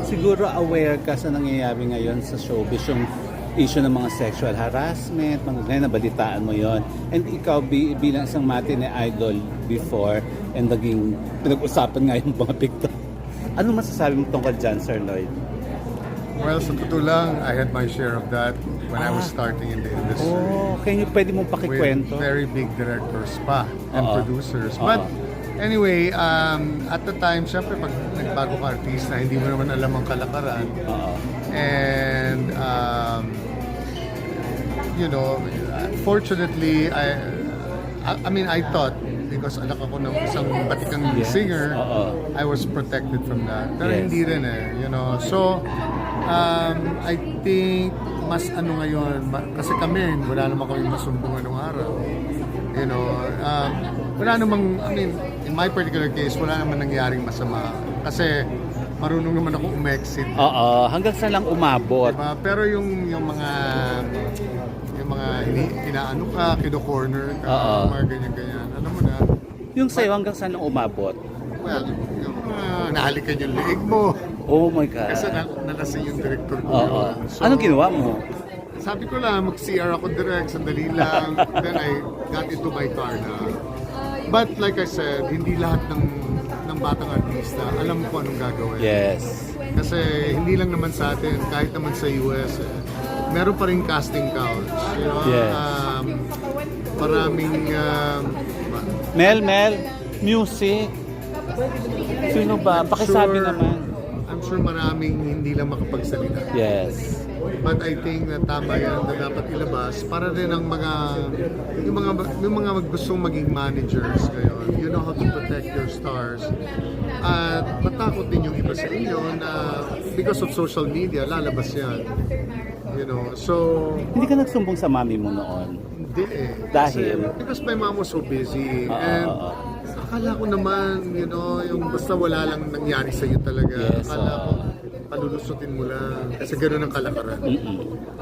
Siguro aware ka sa nangyayari ngayon sa showbiz, yung issue ng mga sexual harassment, mga ganyan, nabalitaan mo yon. And ikaw bilang isang matinee idol before and naging pinag-usapan nga yung mga picture. Ano masasabi mo tungkol dyan, Sir Lloyd? Well, sa totoo lang, I had my share of that when I was starting in the industry. Oh, pwede mong pakikwento? With very big directors pa and producers. But anyway, at the time, syempre pag nagbago ka artista, hindi mo naman alam ang kalakaran. And, you know, fortunately, I mean, I thought, because anak ako ng isang batikang singer, I was protected from that. Pero hindi rin you know. So, I think, mas ano ngayon, kasi kami, wala naman kami masumbungan ng araw. You know, wala namang, I mean, in my particular case, wala naman nangyaring masama. Kasi, marunong naman ako umexit. Hanggang saan lang umabot. Diba? Pero yung mga inaano ka, kino-corner ka, mga ganyan-ganyan. Alam mo na. Yung sa'yo hanggang saan lang umabot? Well, yung nahalikan yung leeg mo. Oh my God. Kasi nalasing yung director ko. So, anong ginawa mo? Sabi ko lang, mag-CR ako direct, sandali lang. Then I got into my car na. But like I said, hindi lahat ng batang artista alam ko anong gagawin. Yes. Kasi hindi lang naman sa atin, kahit naman sa US, meron pa rin casting couch. You know? Yes. Maraming... Mel, music. Sino ba? Pakisabi naman. I'm sure maraming hindi lang makapagsalita. Yes. But I think na tama yan na dapat ilabas para rin ang yung mga gustong maging managers ngayon, you know how to protect your stars. At matakot din yung iba sa inyo na because of social media, lalabas yan. You know, so... Hindi ka nagsumbong sa mami mo noon? Hindi eh. Dahil? Because my mom was so busy. And akala ko naman, you know, yung basta wala lang nangyari sa'yo talaga. Yes, akala ko, palulusutin mo lang. Kasi gano'n ang kalakaran.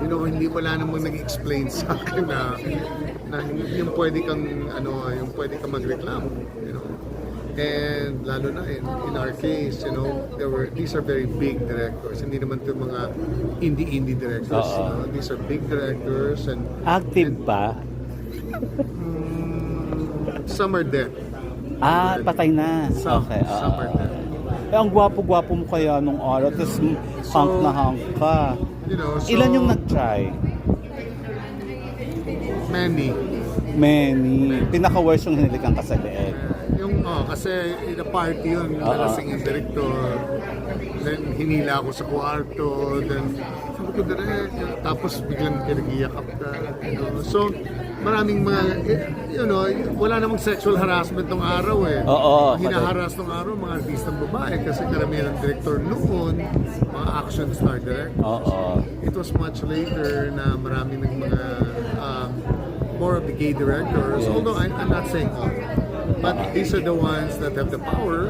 You know, wala namang nag-explain sa akin na yung pwede kang, yung pwede kang magreklamo. You know. And lalo na in our case, you know, these are very big directors. Hindi naman ito mga indie directors. These are big directors. And active ba? Some are dead. Patay na. Okay. Some are dead. Ang gwapo-gwapo mo kaya nung araw, tapos hunk na hunk ka. You know, so, ilan yung nag-try? Many. Pinaka-worst yung hinilikan ka sa leeg. Kasi in a party yun, nalasing yung director. Then hinila ako sa kwarto. Then sabi ko direct. Tapos biglang pinag-iyakap ka. You know? So maraming mga, you know, wala namang sexual harassment ng araw eh. Hinaharas ng araw mga artistang babae kasi karamihan ng director noon, mga action star directors. It was much later na maraming ng mga more of the gay directors. Yes. Although I'm not saying all. But these are the ones that have the power.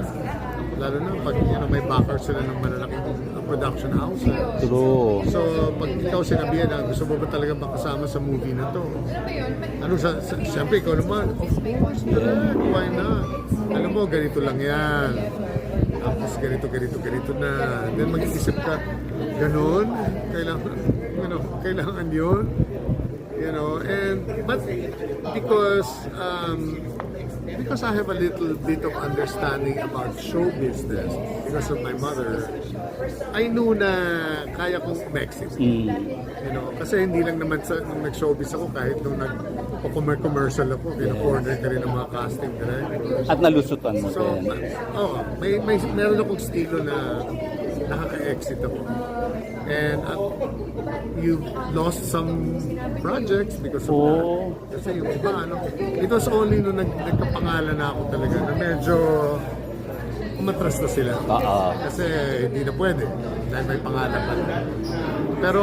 Lalo na pag may backer sila ng malalaking production house. True. So pag ikaw sinabihan na gusto mo ba talaga makasama sa movie na to? Siyempre ikaw naman, of course, why not? Alam mo, ganito lang yan. Tapos ganito na. Then mag-iisip ka, ganun? Kailangan yun? You know, but because I have a little bit of understanding about show business because of my mother, I knew na kaya kong umexit. You know, kasi hindi lang naman nung nag-showbiz ako, kahit nung nag-commercial ako, kina-corner ka rin ng mga casting directors. At nalusutan mo din. Meron akong estilo na nakaka-exit ako. And you lost some projects because of that. Kasi yung iba, it was only nung nagkapangalan na ako talaga na medyo umatras na sila. Kasi hindi na pwede dahil may pangalan pa. Pero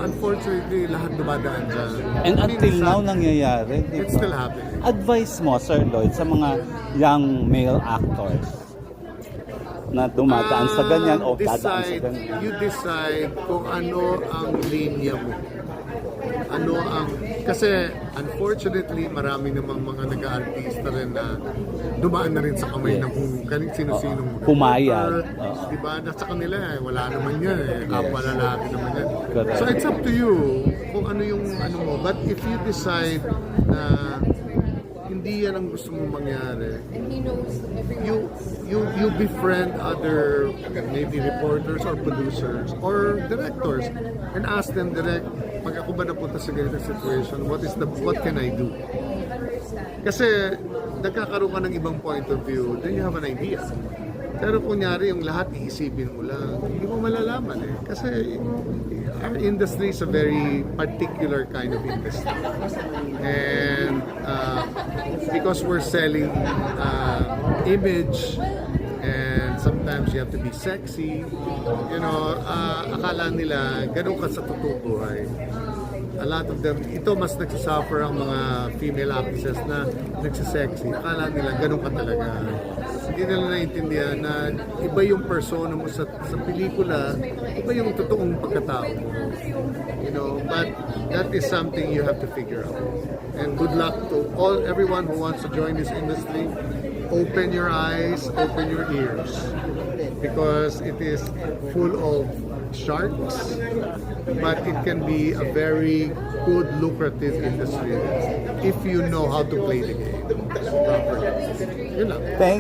unfortunately, lahat dumadaan dyan. And until now, nangyayari. It's still happening. Advice mo, Sir Lloyd, sa mga young male actors na dumadaan sa ganyan o dadaan sa ganyan? You decide kung ano ang linya mo. Ano ang Kasi unfortunately, marami namang mga nag-aartista rin na dumaan na rin sa kamay ng kung sino-sinong Pumayag. Diba? Nasa kanila wala naman yan kapwa lalaki naman yan. Correct. So it's up to you kung ano yung ano mo. But if you decide na hindi yan ang gusto mong mangyari, you befriend other maybe reporters or producers or directors and ask them direct, pag ako ba napunta sa ganitong situation, what can I do? Kasi nagkakaroon ka ng ibang point of view, then you have an idea. Pero kunyari yung lahat iisipin mo lang, hindi mo malalaman eh. Kasi our industry is a very particular kind of industry. And because we're selling image and sometimes you have to be sexy, you know, akala nila ganun ka sa totoong buhay. A lot of them, ito mas nagsasuffer ang mga female actresses na nagsasexy. Akala nila ganun ka talaga. Hindi nila naiintindihan na iba yung persona mo sa pelikula, iba yung totoong pagkatao mo. You know, but that is something you have to figure out. And good luck to everyone who wants to join this industry. Open your eyes, open your ears. Because it is full of sharks, but it can be a very good, lucrative industry if you know how to play the game properly. Yun lang. Thank